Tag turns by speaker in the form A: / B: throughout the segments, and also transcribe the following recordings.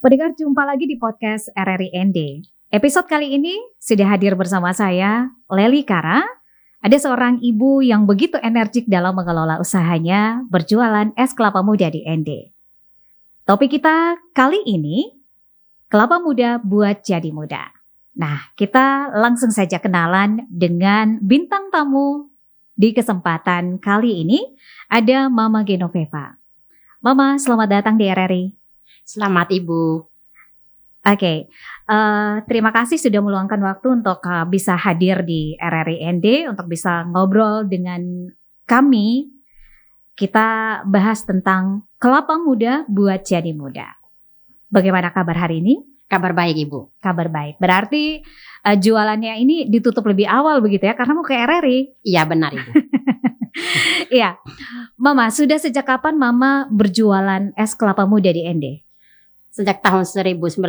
A: Pendengar, jumpa lagi di podcast RRI ND. Episode kali ini sudah hadir bersama saya, Lely Kara. Ada seorang ibu yang begitu energik dalam mengelola usahanya berjualan es kelapa muda di ND. Topik kita kali ini, kelapa muda buat jadi muda. Nah, kita langsung saja kenalan dengan bintang tamu di kesempatan kali ini. Ada Mama Genoveva. Mama, selamat datang di RRI.
B: Selamat Ibu.
A: Oke, terima kasih sudah meluangkan waktu untuk bisa hadir di RRI ND untuk bisa ngobrol dengan kami. Kita bahas tentang kelapa muda buat jadi muda. Bagaimana kabar hari ini?
B: Kabar baik Ibu.
A: Kabar baik. Berarti jualannya ini ditutup lebih awal begitu ya, karena mau ke RRI.
B: Iya benar Ibu.
A: Iya, Mama, sudah sejak kapan Mama berjualan es kelapa muda di ND?
B: Sejak tahun 2016.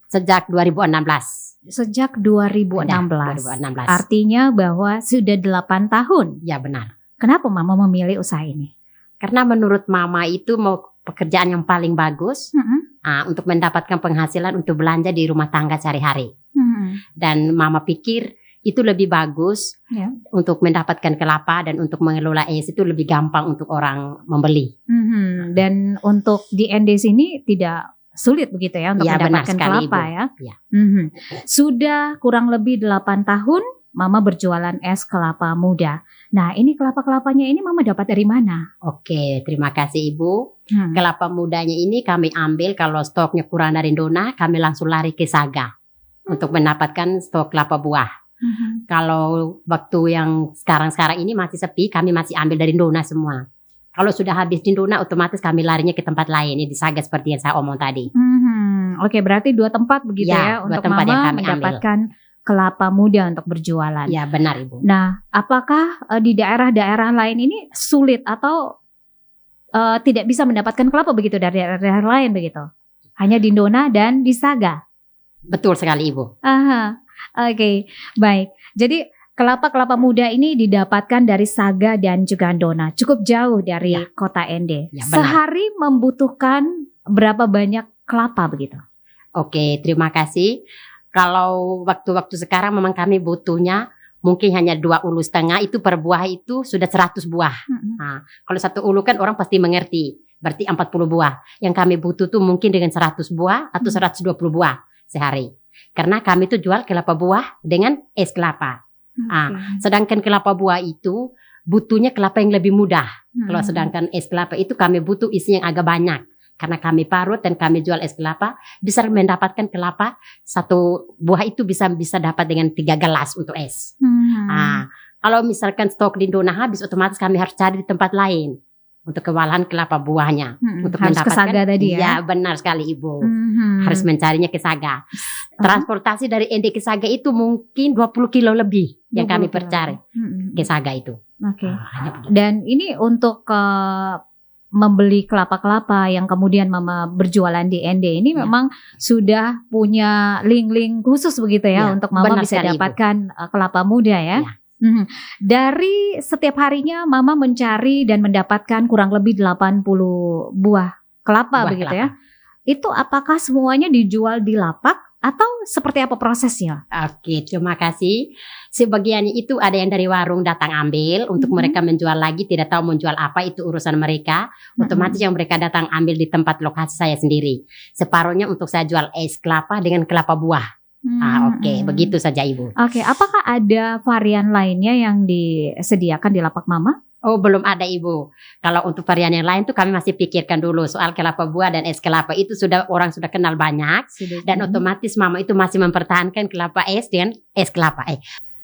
B: Sejak 2016.
A: Sejak 2016. Artinya bahwa sudah 8 tahun.
B: Ya benar.
A: Kenapa Mama memilih usaha ini?
B: Karena menurut Mama itu mau pekerjaan yang paling bagus untuk mendapatkan penghasilan untuk belanja di rumah tangga sehari-hari. Dan Mama pikir itu lebih bagus untuk mendapatkan kelapa dan untuk mengelola es itu lebih gampang untuk orang membeli.
A: Dan untuk di ND sini tidak sulit begitu ya untuk mendapatkan kelapa
B: Ibu.
A: ya.
B: Ya.
A: Sudah kurang lebih 8 tahun Mama berjualan es kelapa muda. Nah, ini kelapa-kelapanya ini Mama dapat dari mana?
B: Oke, terima kasih Ibu. Kelapa mudanya ini kami ambil kalau stoknya kurang dari Dona, kami langsung lari ke Saga untuk mendapatkan stok kelapa buah. Kalau waktu yang sekarang ini masih sepi, kami masih ambil dari Dona semua. Kalau sudah habis di Dona, otomatis kami larinya ke tempat lain, di Saga seperti yang saya omong tadi.
A: Oke, berarti 2 tempat begitu ya untuk
B: tempat
A: Mama
B: yang kami
A: mendapatkan kelapa muda untuk berjualan.
B: Ya benar Ibu.
A: Nah, apakah di daerah-daerah lain ini sulit atau tidak bisa mendapatkan kelapa begitu dari daerah lain begitu? Hanya di Dona dan di Saga?
B: Betul sekali Ibu.
A: Oke, baik. Jadi kelapa-kelapa muda ini didapatkan dari Saga dan juga Dona. Cukup jauh dari kota ND.
B: Ya,
A: sehari membutuhkan berapa banyak kelapa begitu?
B: Oke, terima kasih. Kalau waktu-waktu sekarang memang kami butuhnya mungkin hanya 2 ulu setengah, itu per buah itu sudah 100 buah. Nah, kalau 1 ulu kan orang pasti mengerti. Berarti 40 buah. Yang kami butuh tuh mungkin dengan 100 buah atau 120 buah sehari. Karena kami tuh jual kelapa buah dengan es kelapa. Sedangkan kelapa buah itu butuhnya kelapa yang lebih mudah. Kalau sedangkan es kelapa itu kami butuh isi yang agak banyak. Karena kami parut dan kami jual es kelapa, bisa mendapatkan kelapa 1 buah itu bisa dapat dengan 3 gelas untuk es. Kalau misalkan stok di Dona habis, otomatis kami harus cari di tempat lain untuk kewalahan kelapa buahnya. Untuk
A: harus
B: mendapatkan,
A: ke Saga tadi ya?
B: Ya benar sekali Ibu. Harus mencarinya ke Saga. Transportasi dari ND ke Saga itu mungkin 20 kilo lebih yang kami percari ke Saga itu.
A: Oke. Dan ini untuk membeli kelapa-kelapa yang kemudian Mama berjualan di ND ini memang sudah punya link-link khusus begitu ya untuk Mama bisa dapatkan kelapa muda ya. Dari setiap harinya Mama mencari dan mendapatkan kurang lebih 80 buah kelapa begitu ya. Itu apakah semuanya dijual di lapak atau seperti apa prosesnya?
B: Oke, terima kasih. Sebagiannya itu ada yang dari warung datang ambil untuk mereka menjual lagi, tidak tahu menjual apa, itu urusan mereka. Otomatis yang mereka datang ambil di tempat lokasi saya sendiri. Separuhnya untuk saya jual es kelapa dengan kelapa buah. Oke, begitu saja Ibu.
A: Oke, apakah ada varian lainnya yang disediakan di lapak Mama?
B: Oh, belum ada Ibu. Kalau untuk varian yang lain tuh kami masih pikirkan dulu. Soal kelapa buah dan es kelapa itu orang sudah kenal banyak. Dan otomatis Mama itu masih mempertahankan kelapa es dengan es kelapa.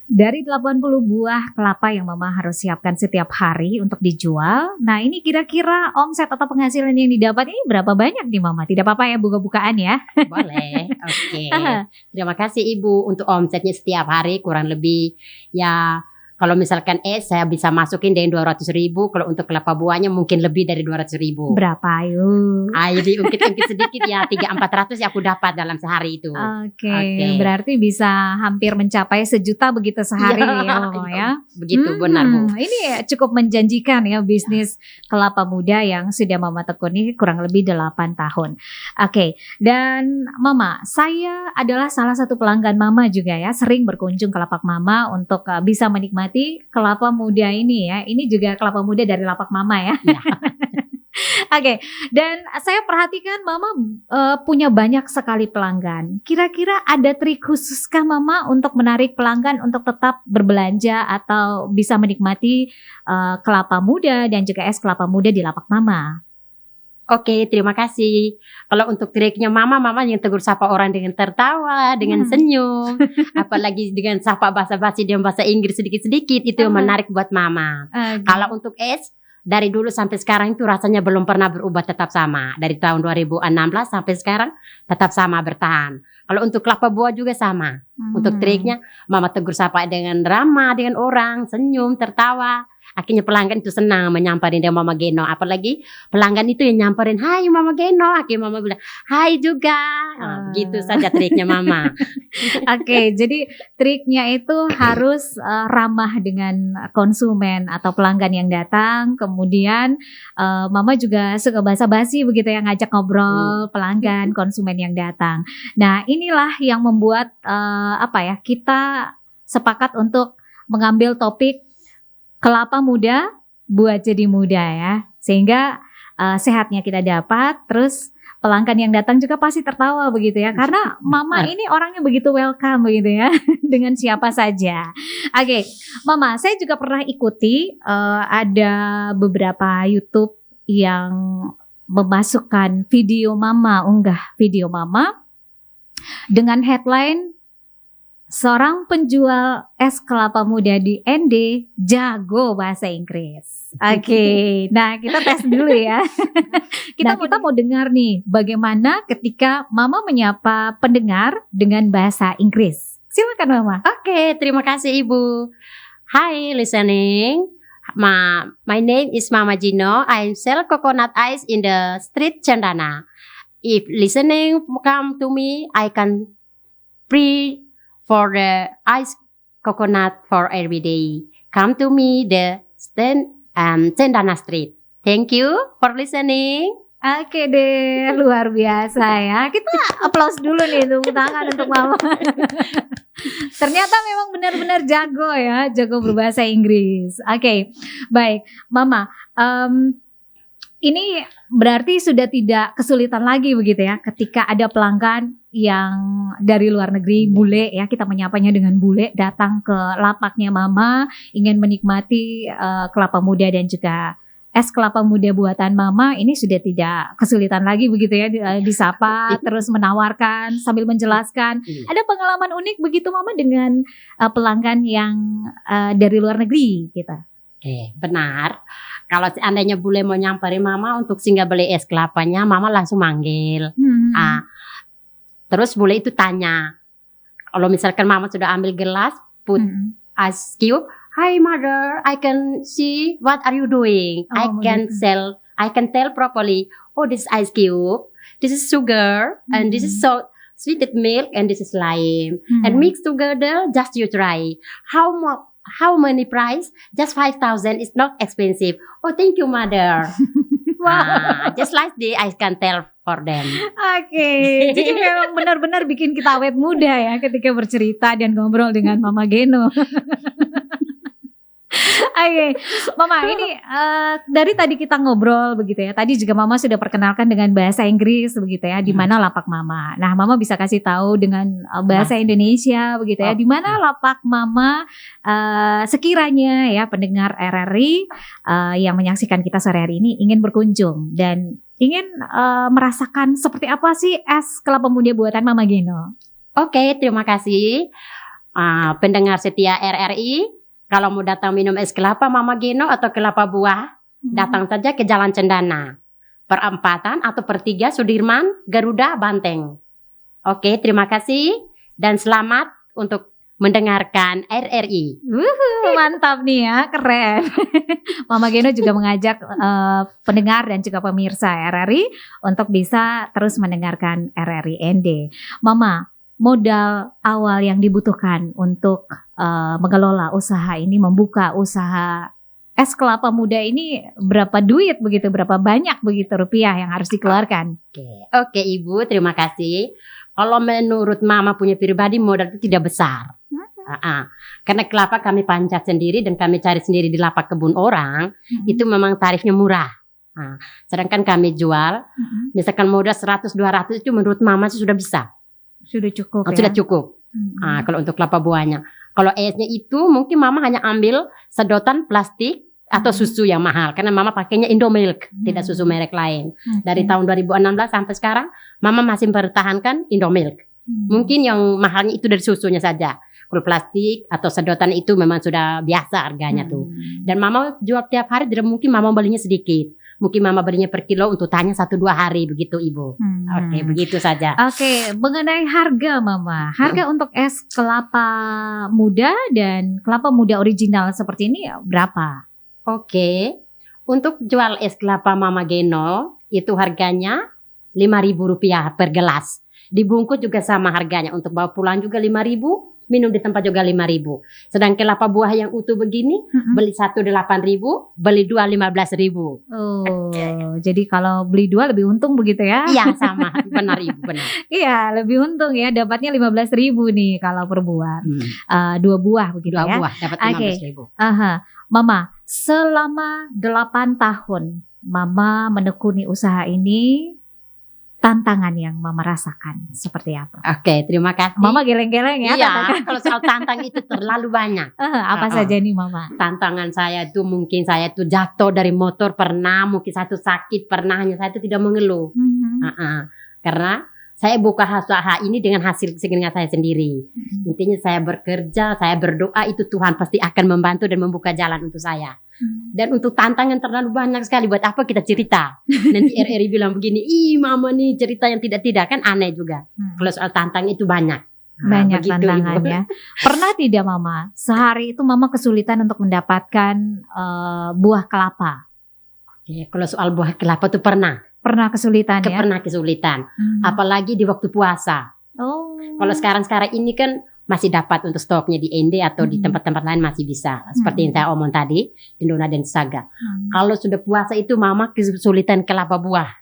A: Dari 80 buah kelapa yang Mama harus siapkan setiap hari untuk dijual. Nah, ini kira-kira omset atau penghasilan yang didapat ini berapa banyak nih Mama? Tidak apa-apa ya buka-bukaan ya.
B: Boleh. Oke. Terima kasih Ibu. Untuk omsetnya setiap hari kurang lebih ya Kalau misalkan es saya bisa masukin dengan 200.000. Kalau untuk kelapa buahnya mungkin lebih dari 200.000.
A: Berapa ayo?
B: Jadi ungkit-ungkit sedikit ya 300-400 ya aku dapat dalam sehari itu.
A: Oke. Berarti bisa hampir mencapai 1 juta begitu sehari ya Mama ya.
B: Begitu benar Bu.
A: Ini cukup menjanjikan ya bisnis kelapa muda yang sudah Mama tekuni kurang lebih 8 tahun. Oke. Dan Mama, saya adalah salah satu pelanggan Mama juga ya, sering berkunjung ke lapak Mama untuk bisa menikmati kelapa muda ini ya. Ini juga kelapa muda dari lapak Mama ya. Oke, dan saya perhatikan Mama punya banyak sekali pelanggan. Kira-kira ada trik khususkah Mama untuk menarik pelanggan untuk tetap berbelanja atau bisa menikmati kelapa muda dan juga es kelapa muda di lapak Mama?
B: Oke, terima kasih. Kalau untuk triknya Mama yang tegur sapa orang dengan tertawa, dengan senyum, apalagi dengan sapa basa-basi dan bahasa Inggris sedikit-sedikit, itu yang menarik buat Mama. Kalau untuk es, dari dulu sampai sekarang itu rasanya belum pernah berubah, tetap sama. Dari tahun 2016 sampai sekarang tetap sama, bertahan. Kalau untuk kelapa buah juga sama. Untuk triknya Mama tegur sapa dengan ramah dengan orang, senyum, tertawa. Akhirnya pelanggan itu senang menyamperin dia Mama Geno. Apalagi pelanggan itu yang nyamperin, "Hai Mama Geno." Akhirnya Mama bilang, "Hai juga." Begitu saja triknya Mama.
A: Oke, jadi triknya itu harus ramah dengan konsumen atau pelanggan yang datang. Kemudian Mama juga suka basa-basi begitu ya, ngajak ngobrol pelanggan, konsumen yang datang. Nah, inilah yang membuat kita sepakat untuk mengambil topik kelapa muda buat jadi muda ya, sehingga sehatnya kita dapat, terus pelanggan yang datang juga pasti tertawa begitu ya, karena Mama ini orangnya begitu welcome begitu ya, dengan siapa saja. Oke, Mama, saya juga pernah ikuti ada beberapa YouTube yang memasukkan video Mama, unggah video Mama dengan headline, "Seorang penjual es kelapa muda di ND jago bahasa Inggris." Oke, nah kita tes dulu ya. Kita mau dengar nih bagaimana ketika Mama menyapa pendengar dengan bahasa Inggris. Silakan Mama.
B: Oke, terima kasih Ibu. Hi listening. My name is Mama Gino. I sell coconut ice in the street Cendana. If listening come to me, I can free for the ice coconut for every day. Come to me the stand Cendana Street. Thank you for listening.
A: Oke deh, luar biasa ya. Kita applause dulu nih, tepuk tangan untuk Mama. Ternyata memang benar-benar jago ya, jago berbahasa Inggris. Oke, baik Mama. Ini berarti sudah tidak kesulitan lagi begitu ya, ketika ada pelanggan yang dari luar negeri, bule ya, kita menyapanya dengan bule, datang ke lapaknya Mama, ingin menikmati kelapa muda dan juga es kelapa muda buatan Mama. Ini sudah tidak kesulitan lagi begitu ya, disapa terus menawarkan sambil menjelaskan. Ada pengalaman unik begitu Mama dengan pelanggan yang dari luar negeri gitu?
B: Oke, benar. Kalau seandainya bule mau nyamperin Mama untuk singgah beli es kelapanya, Mama langsung manggil. Terus bule itu tanya, kalau misalkan Mama sudah ambil gelas, put ice cube, "Hi mother, I can see what are you doing? I can tell properly. Oh, this is ice cube, this is sugar, and this is salt, sweetened milk, and this is lime, and mix together. Just you try. How many price? Just 5,000. It's not expensive. Oh, thank you, mother." Just like this, I can tell for them.
A: Oke, jadi memang benar-benar bikin kita awet muda ya ketika bercerita dan ngobrol dengan Mama Geno. Oke, Mama, ini dari tadi kita ngobrol begitu ya. Tadi juga Mama sudah perkenalkan dengan bahasa Inggris begitu ya, di mana lapak Mama. Nah, Mama bisa kasih tahu dengan bahasa Indonesia begitu ya, di mana lapak Mama sekiranya ya pendengar RRI yang menyaksikan kita sore hari ini ingin berkunjung dan ingin merasakan seperti apa sih es kelapa muda buatan Mama Geno.
B: Oke, terima kasih pendengar setia RRI. Kalau mau datang minum es kelapa Mama Geno atau kelapa buah, datang saja ke Jalan Cendana, perempatan atau pertiga Sudirman, Garuda, Banteng. Oke, terima kasih dan selamat untuk mendengarkan RRI.
A: Mantap nih ya, keren. Mama Geno juga mengajak pendengar dan juga pemirsa RRI untuk bisa terus mendengarkan RRI ND. Mama, modal awal yang dibutuhkan untuk mengelola usaha ini, membuka usaha es kelapa muda ini berapa duit begitu, berapa banyak begitu rupiah yang harus dikeluarkan?
B: Oke Ibu, terima kasih. Kalau menurut Mama punya pribadi modal itu tidak besar. Karena kelapa kami pancat sendiri dan kami cari sendiri di lapak kebun orang, itu memang tarifnya murah. Sedangkan kami jual, misalkan modal 100-200 itu menurut Mama sudah bisa.
A: Sudah cukup ya?
B: Sudah cukup. Kalau untuk kelapa buahnya. Kalau esnya itu mungkin Mama hanya ambil sedotan plastik atau susu yang mahal. Karena Mama pakainya Indomilk, tidak susu merek lain. Dari tahun 2016 sampai sekarang, Mama masih mempertahankan Indomilk. Mungkin yang mahalnya itu dari susunya saja. Kalau plastik atau sedotan itu memang sudah biasa harganya tuh. Dan Mama jual tiap hari, tidak mungkin Mama belinya sedikit. Mungkin Mama belinya per kilo untuk tanya 1-2 hari begitu Ibu. Oke, begitu saja.
A: Oke, mengenai harga Mama, harga untuk es kelapa muda dan kelapa muda original seperti ini berapa?
B: Oke, untuk jual es kelapa Mama Geno itu harganya Rp5.000 per gelas. Dibungkus juga sama harganya, untuk bawa pulang juga Rp5.000. Minum di tempat juga Rp5.000. Sedang kelapa buah yang utuh begini, beli 1 Rp8.000, beli 2 Rp15.000.
A: Oh, jadi kalau beli 2 lebih untung begitu ya?
B: Iya sama, benar Ibu, benar.
A: Iya, lebih untung ya, dapatnya Rp15.000 nih kalau per buah. 2 buah begitu
B: 2
A: ya?
B: buah dapat Rp15.000.
A: Mama, selama 8 tahun Mama menekuni usaha ini, tantangan yang Mama rasakan seperti apa?
B: Oke, terima kasih.
A: Mama geleng-geleng ya.
B: Iya, kalau soal tantangan itu terlalu banyak.
A: Apa saja nih Mama?
B: Tantangan saya itu mungkin saya itu jatuh dari motor pernah, mungkin satu sakit pernah, hanya saya itu tidak mengeluh. Karena saya buka usaha ini dengan hasil keringat saya sendiri. Intinya saya bekerja, saya berdoa, itu Tuhan pasti akan membantu dan membuka jalan untuk saya. Dan untuk tantangan terlalu banyak sekali. Buat apa kita cerita? Nanti RRI bilang begini, ih Mama nih cerita yang tidak-tidak, kan aneh juga. Kalau soal tantangan itu banyak.
A: Banyak tantangannya. Pernah tidak Mama, sehari itu Mama kesulitan untuk mendapatkan buah kelapa?
B: Oke, kalau soal buah kelapa itu pernah
A: kesulitan ya?
B: Pernah kesulitan. Apalagi di waktu puasa. Kalau sekarang ini kan masih dapat untuk stoknya di ND atau di tempat-tempat lain masih bisa. Seperti yang saya omong tadi, di Dona dan Saga. Kalau sudah puasa itu Mama kesulitan kelapa buah.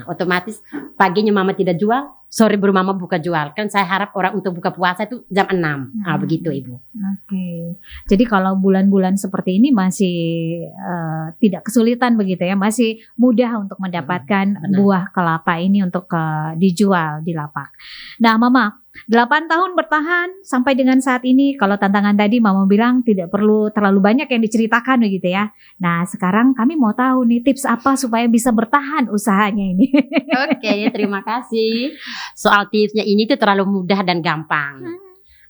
B: Otomatis paginya Mama tidak jual, sore baru Mama buka jual. Kan saya harap orang untuk buka puasa itu jam 6. Begitu Ibu.
A: Oke. Jadi kalau bulan-bulan seperti ini masih tidak kesulitan begitu ya, masih mudah untuk mendapatkan buah kelapa ini untuk dijual di lapak. Nah Mama, 8 tahun bertahan sampai dengan saat ini. Kalau tantangan tadi Mama bilang tidak perlu terlalu banyak yang diceritakan begitu ya. Nah sekarang kami mau tahu nih tips apa supaya bisa bertahan usahanya ini.
B: Oke, terima kasih. Soal tipsnya ini tuh terlalu mudah dan gampang.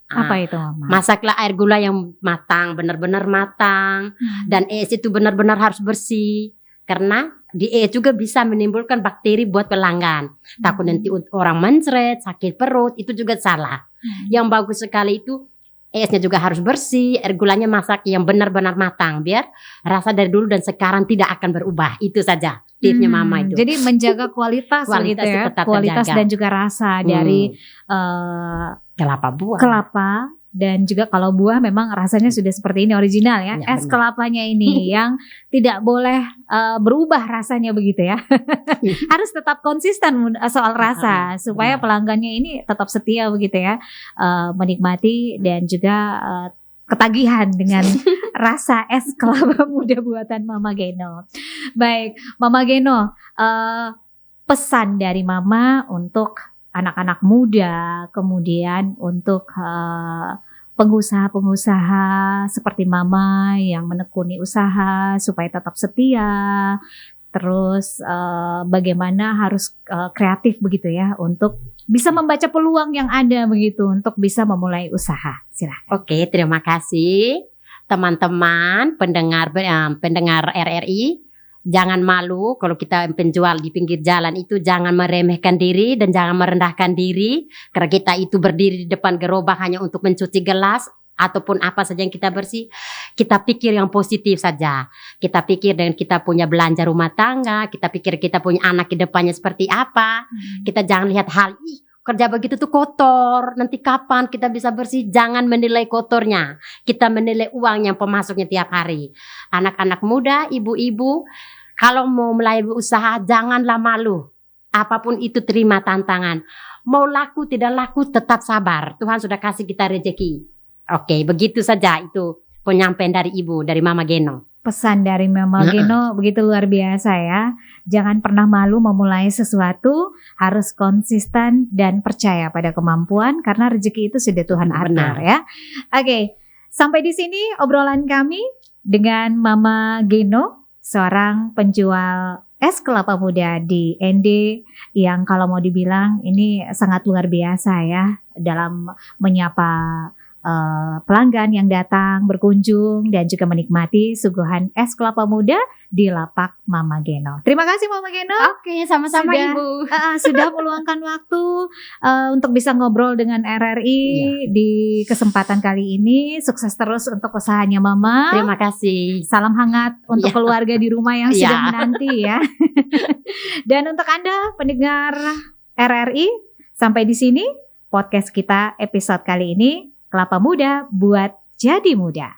A: Apa itu Mama?
B: Masaklah air gula yang matang, benar-benar matang. Dan es itu benar-benar harus bersih. Karena di es juga bisa menimbulkan bakteri buat pelanggan. Takut nanti orang mencret, sakit perut, itu juga salah. Yang bagus sekali itu esnya juga harus bersih, air gulanya masak yang benar-benar matang. Biar rasa dari dulu dan sekarang tidak akan berubah. Itu saja tipsnya Mama itu.
A: Jadi menjaga kualitas gitu ya. Kualitas dan juga rasa dari
B: kelapa buah.
A: Kelapa. Dan juga kalau buah memang rasanya sudah seperti ini original ya. Es kelapanya ini yang tidak boleh berubah rasanya begitu ya. Harus tetap konsisten soal rasa supaya pelanggannya ini tetap setia begitu ya. Menikmati dan juga ketagihan dengan rasa es kelapa muda buatan Mama Geno. Baik, Mama Geno, pesan dari Mama untuk anak-anak muda, kemudian untuk pengusaha-pengusaha seperti Mama yang menekuni usaha supaya tetap setia, terus bagaimana harus kreatif begitu ya untuk bisa membaca peluang yang ada begitu untuk bisa memulai usaha. Silahkan.
B: Oke, terima kasih teman-teman pendengar RRI. jangan malu kalau kita penjual di pinggir jalan itu, jangan meremehkan diri dan jangan merendahkan diri. Karena kita itu berdiri di depan gerobak hanya untuk mencuci gelas ataupun apa saja yang kita bersih, kita pikir yang positif saja. Kita pikir dengan kita punya belanja rumah tangga, kita pikir kita punya anak ke depannya seperti apa. Kita jangan lihat hal, kerja begitu tuh kotor, nanti kapan kita bisa bersih. Jangan menilai kotornya, kita menilai uang yang pemasoknya tiap hari. Anak-anak muda, ibu-ibu, kalau mau mulai usaha janganlah malu. Apapun itu terima tantangan. Mau laku tidak laku tetap sabar, Tuhan sudah kasih kita rezeki. Oke, begitu saja itu penyampaian dari Ibu, dari Mama Geno.
A: Pesan dari Mama Geno begitu luar biasa ya. Jangan pernah malu memulai sesuatu, harus konsisten dan percaya pada kemampuan karena rezeki itu sudah Tuhan atur ya. Oke, sampai di sini obrolan kami dengan Mama Geno, seorang penjual es kelapa muda di ND yang kalau mau dibilang ini sangat luar biasa ya dalam menyapa pelanggan yang datang berkunjung dan juga menikmati suguhan es kelapa muda di lapak Mama Geno. Terima kasih Mama Geno.
B: Oke, sama-sama Ibu.
A: Sudah meluangkan waktu untuk bisa ngobrol dengan RRI di kesempatan kali ini. Sukses terus untuk usahanya Mama.
B: Terima kasih.
A: Salam hangat untuk keluarga di rumah yang sudah menanti ya. Dan untuk Anda pendengar RRI, sampai di sini podcast kita episode kali ini. Kelapa muda buat jadi muda.